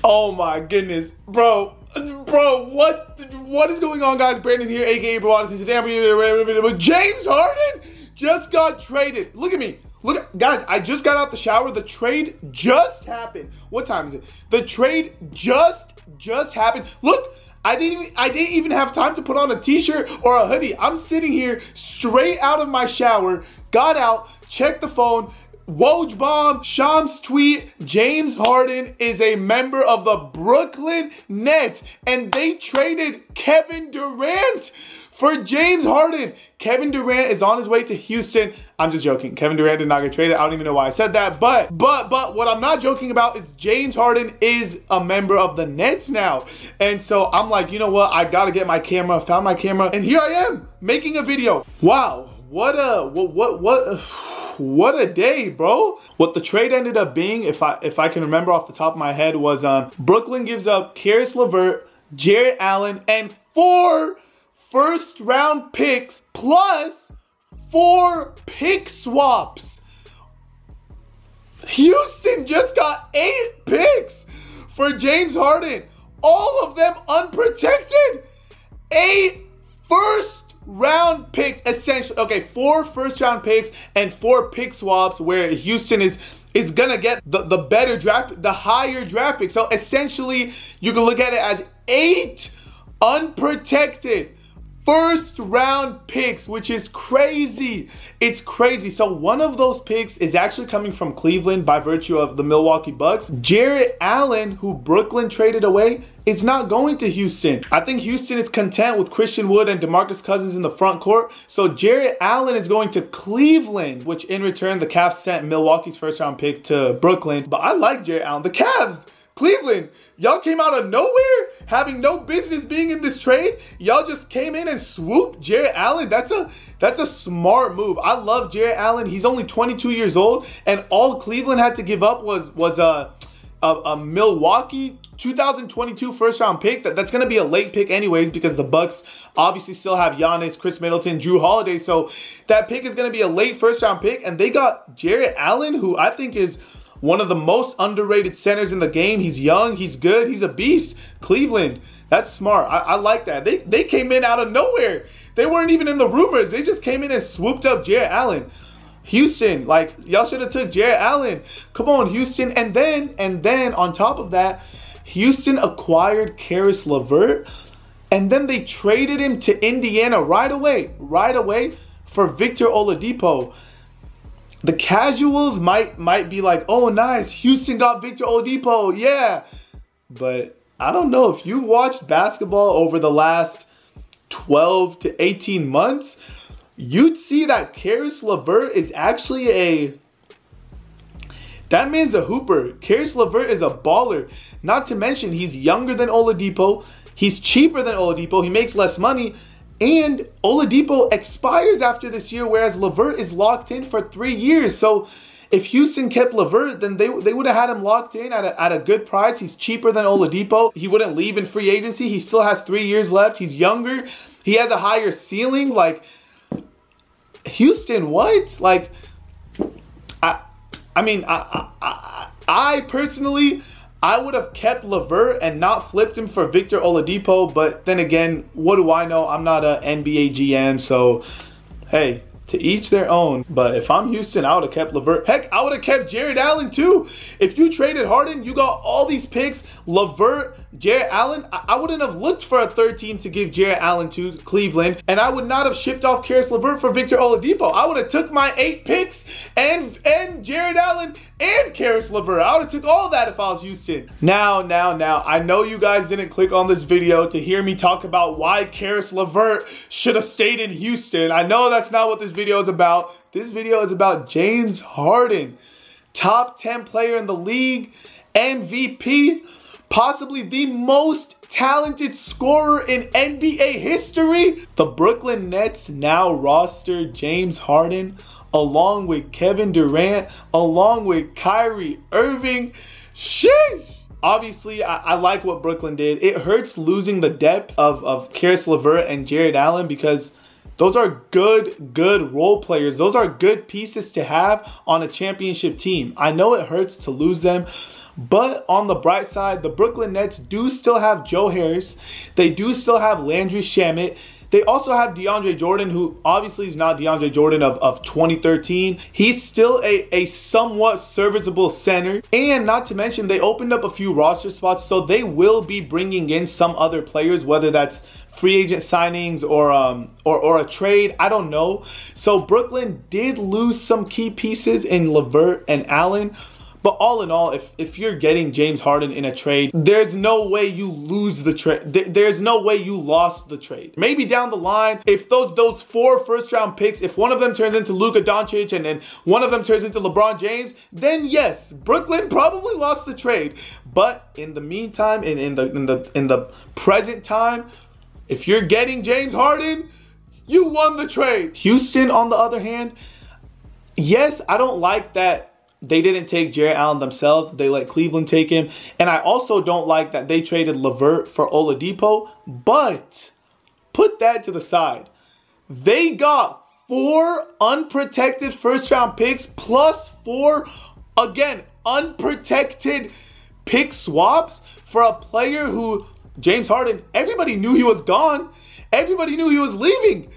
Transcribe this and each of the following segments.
Oh my goodness, bro, what is going on, guys? Brandon here, aka Bro Odyssey. Today I'm with James Harden just got traded. Look at me. Look, guys, I just got out the shower. The trade just happened. What time is it? The trade just happened. Look, I didn't even have time to put on a t-shirt or a hoodie. I'm sitting here straight out of my shower, got out, checked the phone. Woj bomb, Shams tweet, James Harden is a member of the Brooklyn Nets, and they traded Kevin Durant for James Harden. Kevin Durant is on his way to Houston. I'm just joking. Kevin Durant did not get traded. I don't even know why I said that, but what I'm not joking about is James Harden is a member of the Nets now. And so I'm like, you know what? I gotta get my camera, found my camera, and here I am making a video. Wow, what a day, bro. What the trade ended up being, if I can remember off the top of my head, was Brooklyn gives up Caris LeVert, Jarrett Allen, and 4 first-round picks plus 4 pick swaps. Houston just got 8 picks for James Harden, all of them unprotected. 8 first-round picks, essentially. Okay, 4 first-round picks and 4 pick swaps, where Houston is gonna get the better draft, the higher draft pick. So essentially, you can look at it as 8 unprotected first-round picks, which is crazy. It's crazy. So one of those picks is actually coming from Cleveland by virtue of the Milwaukee Bucks. Jarrett Allen, who Brooklyn traded away, is not going to Houston. I think Houston is content with Christian Wood and DeMarcus Cousins in the front court. So Jarrett Allen is going to Cleveland, which in return, the Cavs sent Milwaukee's first-round pick to Brooklyn. But I like Jarrett Allen. The Cavs, Cleveland, y'all came out of nowhere, having no business being in this trade. Y'all just came in and swooped Jarrett Allen. That's a smart move. I love Jarrett Allen. He's only 22 years old, and all Cleveland had to give up was a Milwaukee 2022 first-round pick. That's going to be a late pick anyways, because the Bucks obviously still have Giannis, Chris Middleton, Drew Holiday. So that pick is going to be a late first-round pick, and they got Jarrett Allen, who I think is one of the most underrated centers in the game. He's young, he's good, he's a beast. Cleveland, that's smart. I like that. They came in out of nowhere. They weren't even in the rumors. They just came in and swooped up Jarrett Allen. Houston, like, y'all should have took Jarrett Allen. Come on, Houston. And then on top of that, Houston acquired Caris LeVert, and then they traded him to Indiana right away for Victor Oladipo. The casuals might be like, oh nice, Houston got Victor Oladipo, yeah. But I don't know, if you watched basketball over the last 12 to 18 months, you'd see that Caris LeVert is actually that man's a hooper. Caris LeVert is a baller. Not to mention, he's younger than Oladipo, he's cheaper than Oladipo, he makes less money, and Oladipo expires after this year, whereas LeVert is locked in for 3 years. So if Houston kept LeVert, then they would have had him locked in at a good price. He's cheaper than Oladipo. He wouldn't leave in free agency. He still has 3 years left. He's younger. He has a higher ceiling. Like, Houston, what? Like, I mean, I personally, I would have kept LeVert and not flipped him for Victor Oladipo. But then again, what do I know? I'm not an NBA GM, so hey, to each their own. But if I'm Houston, I would have kept LeVert. Heck, I would have kept Jarrett Allen too. If you traded Harden, you got all these picks, LeVert, Jarrett Allen. I wouldn't have looked for a third team to give Jarrett Allen to, Cleveland. And I would not have shipped off Caris LeVert for Victor Oladipo. I would have took my 8 picks and Jarrett Allen and Caris LeVert. I would have took all that if I was Houston. Now, I know you guys didn't click on this video to hear me talk about why Caris LeVert should have stayed in Houston. I know that's not what this video is about. This video is about James Harden, top 10 player in the league, MVP, possibly the most talented scorer in NBA history. The Brooklyn Nets now roster James Harden along with Kevin Durant, along with Kyrie Irving. Sheesh! Obviously, I like what Brooklyn did. It hurts losing the depth of Caris LeVert and Jarrett Allen, because those are good role players. Those are good pieces to have on a championship team. I know it hurts to lose them, But on the bright side, the Brooklyn Nets do still have Joe Harris. They do still have Landry Shamet. They also have DeAndre Jordan, who obviously is not DeAndre Jordan of 2013. He's still a somewhat serviceable center. And not to mention, they opened up a few roster spots, so they will be bringing in some other players, whether that's free agent signings or a trade. I don't know. So Brooklyn did lose some key pieces in LeVert and Allen. But all in all, if you're getting James Harden in a trade, there's no way you lose the trade. There's no way you lost the trade. Maybe down the line, if those 4 first-round picks, if one of them turns into Luka Doncic and then one of them turns into LeBron James, then yes, Brooklyn probably lost the trade. But in the meantime, in the present time, if you're getting James Harden, you won the trade. Houston, on the other hand, yes, I don't like that they didn't take Jarrett Allen themselves. They let Cleveland take him. And I also don't like that they traded LeVert for Oladipo. But put that to the side. They got 4 unprotected first-round picks plus 4, again, unprotected pick swaps for a player who, James Harden, everybody knew he was gone. Everybody knew he was leaving.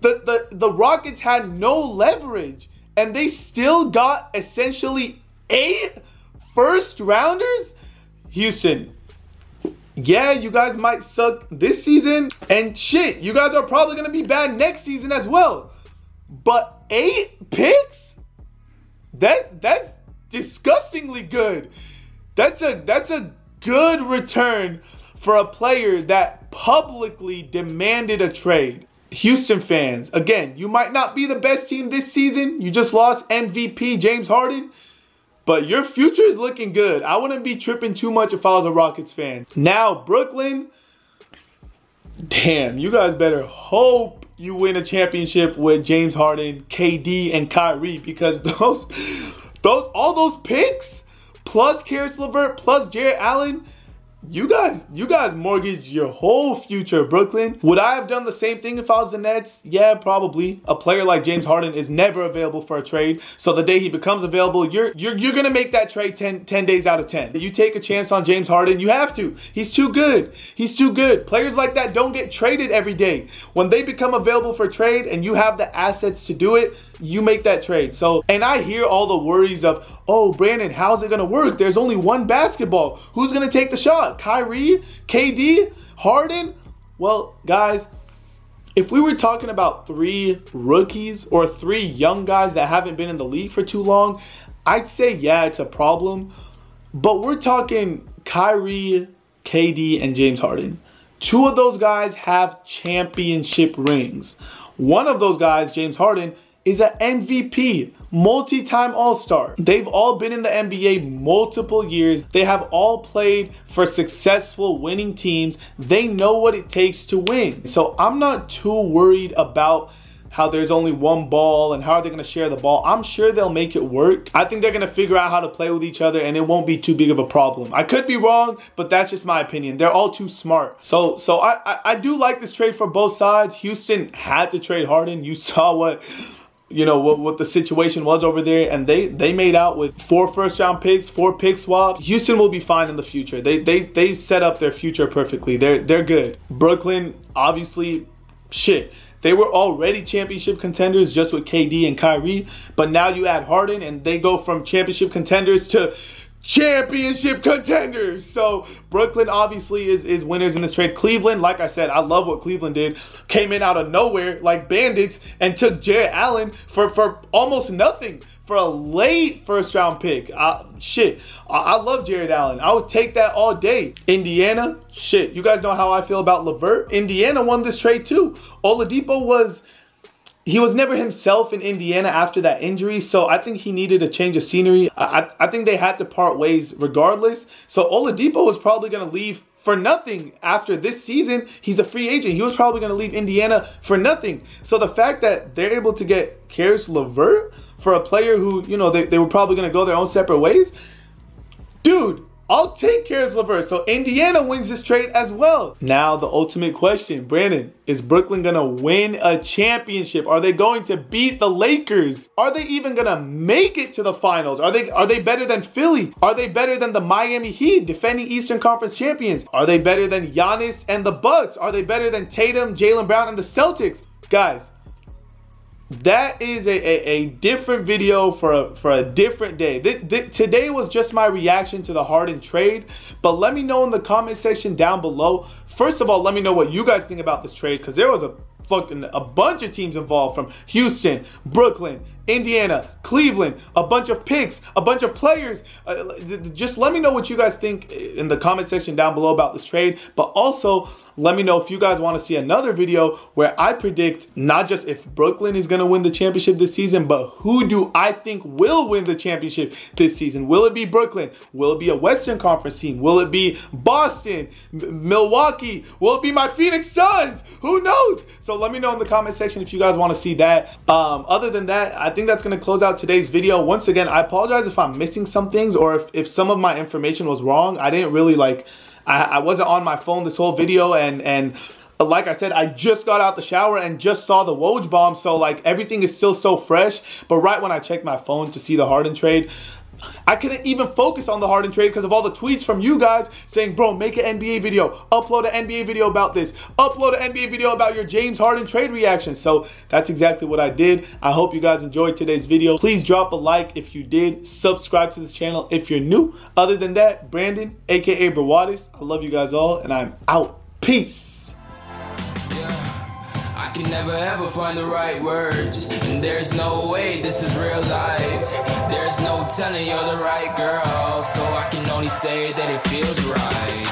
The Rockets had no leverage. And they still got essentially 8 first-rounders? Houston, yeah, you guys might suck this season. And shit, you guys are probably going to be bad next season as well. But 8 picks? That's disgustingly good. That's a good return for a player that publicly demanded a trade. Houston fans, again, you might not be the best team this season. You just lost MVP James Harden. But your future is looking good. I wouldn't be tripping too much if I was a Rockets fan. Now, Brooklyn, damn, you guys better hope you win a championship with James Harden, KD, and Kyrie. Because all those picks, plus Karis LeVert, plus Jarrett Allen, you guys mortgaged your whole future, Brooklyn. Would I have done the same thing if I was the Nets? Yeah, probably. A player like James Harden is never available for a trade. So the day he becomes available, you're gonna make that trade 10 days out of 10. You take a chance on James Harden, you have to. He's too good. He's too good. Players like that don't get traded every day. When they become available for trade and you have the assets to do it, you make that trade. So, and I hear all the worries of, oh, Brandon, how's it gonna work? There's only one basketball. Who's gonna take the shot? Kyrie? KD? Harden? Well, guys, if we were talking about 3 rookies or 3 young guys that haven't been in the league for too long, I'd say, yeah, it's a problem. But we're talking Kyrie, KD, and James Harden. 2 of those guys have championship rings. One of those guys, James Harden, is an MVP, multi-time All-Star. They've all been in the NBA multiple years. They have all played for successful winning teams. They know what it takes to win. So I'm not too worried about how there's only one ball and how are they going to share the ball. I'm sure they'll make it work. I think they're going to figure out how to play with each other and it won't be too big of a problem. I could be wrong, but that's just my opinion. They're all too smart. So I do like this trade for both sides. Houston had to trade Harden. You saw what the situation was over there, and they made out with 4 first-round picks, 4 pick swaps. Houston will be fine in the future. They set up their future perfectly. They're good. Brooklyn, obviously, shit. They were already championship contenders just with KD and Kyrie, but now you add Harden, and they go from championship contenders to championship contenders. So Brooklyn obviously is winners in this trade. Cleveland, like I said, I love what Cleveland did. Came in out of nowhere like bandits and took Jarrett Allen for almost nothing, for a late first-round pick. I love Jarrett Allen. I would take that all day. Indiana, shit, you guys know how I feel about LeVert. Indiana won this trade too. Oladipo was never himself in Indiana after that injury, so I think he needed a change of scenery. I think they had to part ways regardless. So Oladipo was probably going to leave for nothing after this season. He's a free agent. He was probably going to leave Indiana for nothing. So the fact that they're able to get Karis LeVert for a player who, they were probably going to go their own separate ways. Dude, I'll take Caris LeVert. So Indiana wins this trade as well. Now the ultimate question, Brandon, is Brooklyn gonna win a championship? Are they going to beat the Lakers? Are they even gonna make it to the finals? Are they better than Philly? Are they better than the Miami Heat, defending Eastern Conference champions? Are they better than Giannis and the Bucks? Are they better than Tatum, Jaylen Brown, and the Celtics? Guys, that is a different video for a different day. Today was just my reaction to the Harden trade, but let me know in the comment section down below. First of all, let me know what you guys think about this trade, because there was a bunch of teams involved, from Houston, Brooklyn, Indiana, Cleveland, a bunch of picks, a bunch of players. Just let me know what you guys think in the comment section down below about this trade, but also let me know if you guys want to see another video where I predict not just if Brooklyn is going to win the championship this season, but who do I think will win the championship this season. Will it be Brooklyn? Will it be a Western Conference team? Will it be Boston, Milwaukee? Will it be my Phoenix Suns? Who knows? So let me know in the comment section if you guys want to see that. Other than that, I think that's going to close out today's video. Once again, I apologize if I'm missing some things, or if some of my information was wrong. I didn't really I wasn't on my phone this whole video, and like I said, I just got out the shower and just saw the Woj bomb, so like everything is still so fresh. But right when I checked my phone to see the Harden trade, I couldn't even focus on the Harden trade because of all the tweets from you guys saying, bro, make an NBA video, upload an NBA video about this, upload an NBA video about your James Harden trade reaction. So that's exactly what I did. I hope you guys enjoyed today's video. Please drop a like if you did. Subscribe to this channel if you're new. Other than that, Brandon, aka Brawadis, I love you guys all, and I'm out. Peace. I can never ever find the right words, and there's no way this is real life. There's no telling you're the right girl, so I can only say that it feels right.